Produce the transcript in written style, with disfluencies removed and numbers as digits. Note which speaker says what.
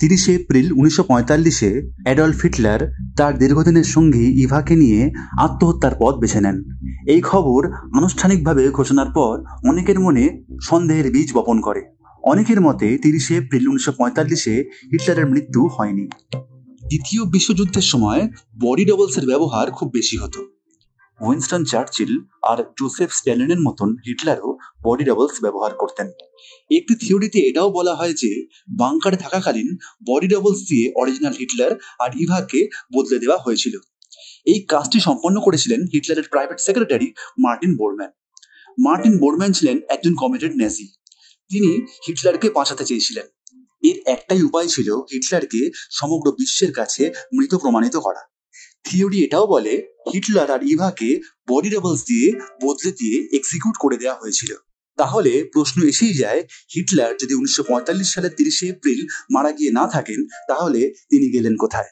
Speaker 1: 30 April 1945-এ Adolf Hitler তার দীর্ঘদিনের সঙ্গী ইভাকে নিয়ে আত্মহত্যার পথ বেছে নেন। এই খবর আনুষ্ঠানিকভাবে ঘোষণার পর অনেকের মনে সন্দেহের বীজ বপন করে। অনেকের মতে 30 এপ্রিল 1945-এ হিটলারের মৃত্যু হয়নি। দ্বিতীয় বিশ্বযুদ্ধের সময় বডি ডবলসের ব্যবহার খুব বেশি হতো। উইনস্টন চার্চিল আর জোসেফ স্ট্যালিনের মতন হিটলারও বডি ডবলস ব্যবহার করতেন। একটি থিওরিতে এটাও বলা হয় যে বাংকারে থাকাকালীন বডি ডবলস দিয়ে অরিজিনাল হিটলার আর ইভাকে বদলে দেওয়া হয়েছিল। এই কাজটি সম্পন্ন করেছিলেন হিটলারের private secretary Martin Borman. Martin Borman ছিলেন একজন কমিটেড নাজি। তিনি হিটলারকে বাঁচাতে চেয়েছিলেন। এর একটাই উপায় ছিল হিটলারকে সমগ্র বিশ্বের কাছে মৃত প্রমাণিত করা। থিওরি এটাও বলে হিটলার আর ইভাকে বডি ডবলস দিয়ে বদলে দিয়ে এক্সিকিউট করে দেওয়া হয়েছিল। তাহলে প্রশ্ন এসেই যায়, হিটলার যদি 1945 সালের 30 এপ্রিল মারা গিয়ে না থাকেন, তাহলে তিনি গেলেন কোথায়?